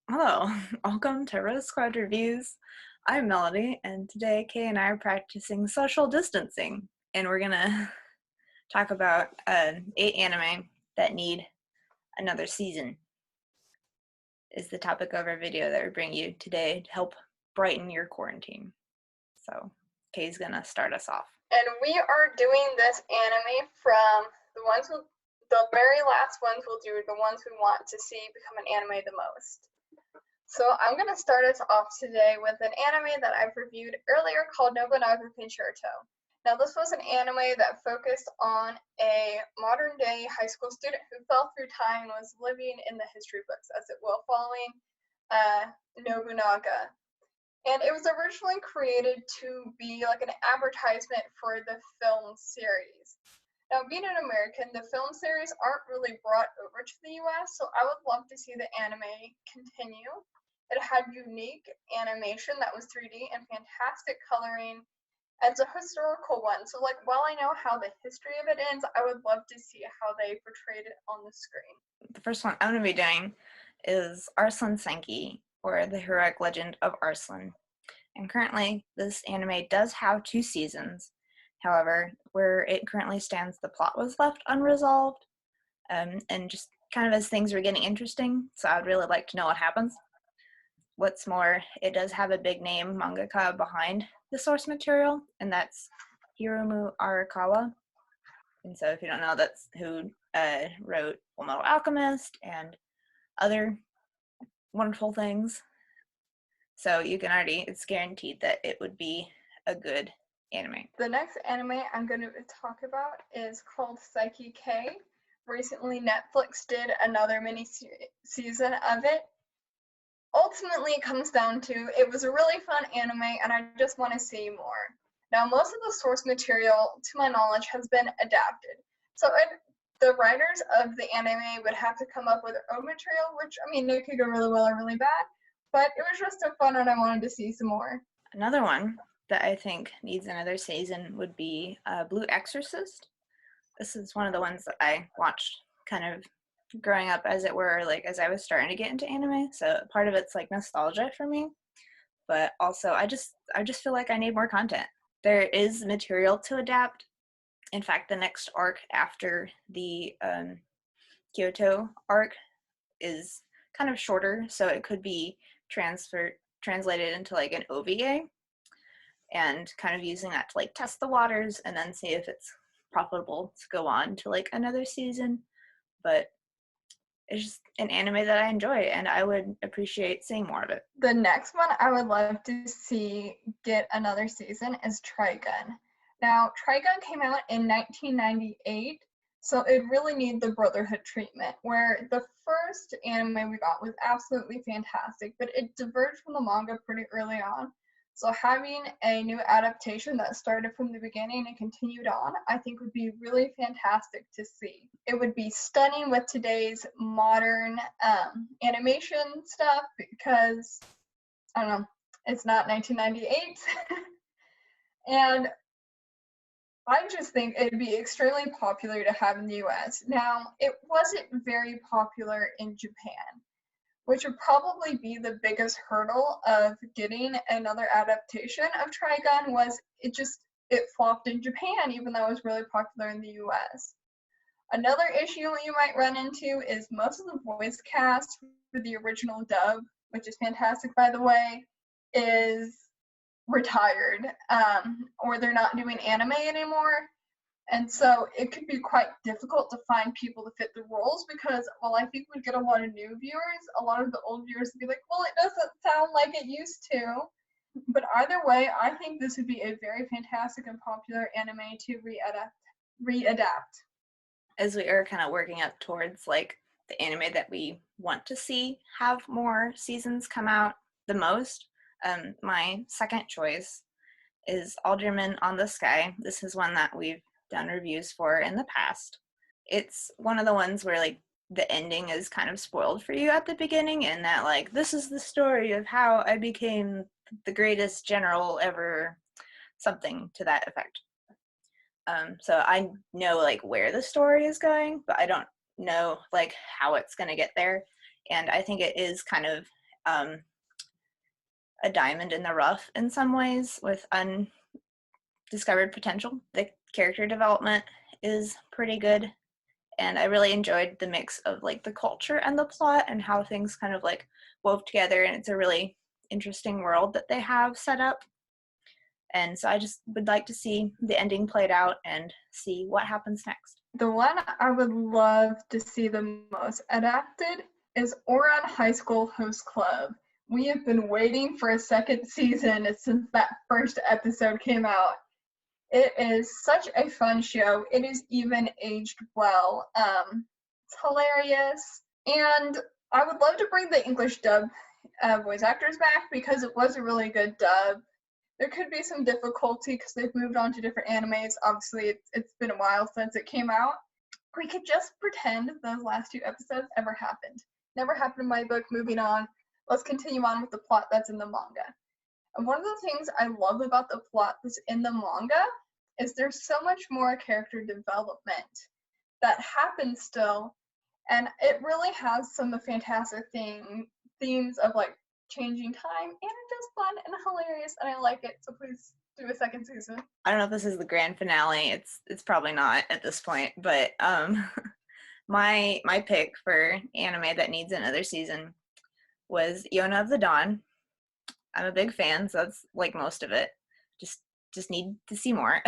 Hello, welcome to Rose Squad Reviews. I'm Melanie, and today Kay and I are practicing social distancing, and we're gonna talk about 8 anime that need another season. Is the topic of our video that we bring you today to help brighten your quarantine. So Kay's gonna start us off. And we are doing this anime from the very last ones we'll do, the ones we want to see become an anime the most. So I'm going to start us off today with an anime that I've reviewed earlier called Nobunaga Concerto. Now this was an anime that focused on a modern day high school student who fell through time and was living in the history books, as it will, following Nobunaga. And it was originally created to be like an advertisement for the film series. Now, being an American, the film series aren't really brought over to the US, so I would love to see the anime continue. It had unique animation that was 3D and fantastic coloring as a historical one. So, like, while I know how the history of it ends, I would love to see how they portrayed it on the screen. The first one I'm going to be doing is Arslan Senki, or The Heroic Legend of Arslan. And currently, this anime does have 2 seasons. However, where it currently stands, the plot was left unresolved, and just kind of as things were getting interesting, so I'd really like to know what happens. What's more, it does have a big name mangaka behind the source material, and that's Hiromu Arakawa. And so if you don't know, that's who wrote Fullmetal Alchemist and other wonderful things. So you can already, it's guaranteed that it would be a good anime. The next anime I'm going to talk about is called Psyche K. Recently, Netflix did another mini season of it. Ultimately, it comes down to, it was a really fun anime, and I just want to see more. Now, most of the source material, to my knowledge, has been adapted. So the writers of the anime would have to come up with their own material, which, I mean, it could go really well or really bad. But it was just so fun, and I wanted to see some more. Another one that I think needs another season would be Blue Exorcist. This is one of the ones that I watched kind of growing up, as it were, like as I was starting to get into anime. So part of it's like nostalgia for me, but also I just feel like I need more content. There is material to adapt. In fact, the next arc after the Kyoto arc is kind of shorter, so it could be translated into like an OVA, and kind of using that to like test the waters and then see if it's profitable to go on to like another season. But it's just an anime that I enjoy, and I would appreciate seeing more of it. The next one I would love to see get another season is Trigun. Now, Trigun came out in 1998, so it really needed the Brotherhood treatment, where the first anime we got was absolutely fantastic, but it diverged from the manga pretty early on. So having a new adaptation that started from the beginning and continued on, I think would be really fantastic to see. It would be stunning with today's modern animation stuff because, I don't know, it's not 1998. And I just think it'd be extremely popular to have in the US. Now, it wasn't very popular in Japan, which would probably be the biggest hurdle of getting another adaptation of Trigun. Was it flopped in Japan, even though it was really popular in the US. Another issue you might run into is most of the voice cast for the original dub, which is fantastic by the way, is retired, or they're not doing anime anymore. And so it could be quite difficult to find people to fit the roles because, well, I think we'd get a lot of new viewers. A lot of the old viewers would be like, well, it doesn't sound like it used to. But either way, I think this would be a very fantastic and popular anime to readapt. As we are kind of working up towards like the anime that we want to see have more seasons come out the most, my second choice is Alderman on the Sky. This is one that we've done reviews for in the past. It's one of the ones where like the ending is kind of spoiled for you at the beginning, and that like this is the story of how I became the greatest general ever, something to that effect. So I know like where the story is going, but I don't know like how it's going to get there. And I think it is kind of a diamond in the rough in some ways with undiscovered potential. The character development is pretty good, and I really enjoyed the mix of like the culture and the plot and how things kind of like wove together, and it's a really interesting world that they have set up. And so I just would like to see the ending played out and see what happens next. The one I would love to see the most adapted is Ouran High School Host Club. We have been waiting for a second season since that first episode came out. It is such a fun show. It is even aged well. It's hilarious. And I would love to bring the English dub voice actors back because it was a really good dub. There could be some difficulty because they've moved on to different animes. Obviously, it's been a while since it came out. We could just pretend those last 2 episodes ever happened. Never happened in my book. Moving on. Let's continue on with the plot that's in the manga. And one of the things I love about the plot that's in the manga is there's so much more character development that happens still, and it really has some fantastic themes of like changing time, and it's just fun and hilarious, and I like it. So please do a second season. I don't know if this is the grand finale. It's probably not at this point, but my pick for anime that needs another season was Yona of the Dawn. I'm a big fan, so that's like most of it. Just need to see more.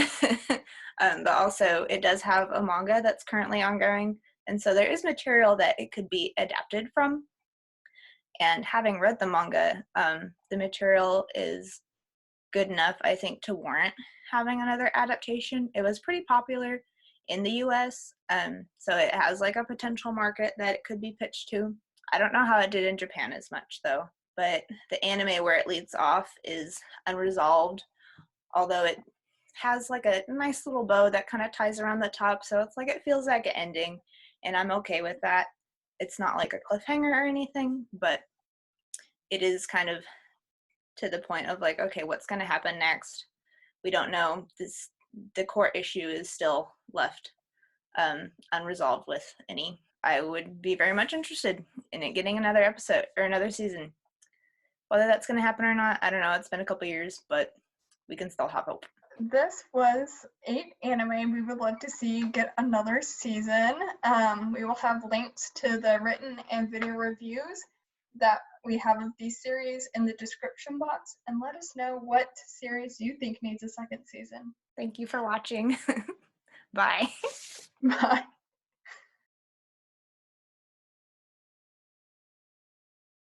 But also, it does have a manga that's currently ongoing, and so there is material that it could be adapted from. And having read the manga, the material is good enough, I think, to warrant having another adaptation. It was pretty popular in the US, so it has like a potential market that it could be pitched to. I don't know how it did in Japan as much though, but the anime where it leads off is unresolved, although it has like a nice little bow that kind of ties around the top, so it's like it feels like an ending, and I'm okay with that. It's not like a cliffhanger or anything, but it is kind of to the point of like, okay, what's going to happen next? We don't know. The core issue is still left unresolved with any. I would be very much interested in it getting another episode or another season. Whether that's going to happen or not, I don't know. It's been a couple years, but we can still have hope. This was 8 anime we would love to see get another season. We will have links to the written and video reviews that we have of these series in the description box, and let us know what series you think needs a second season. Thank you for watching. Bye. Bye.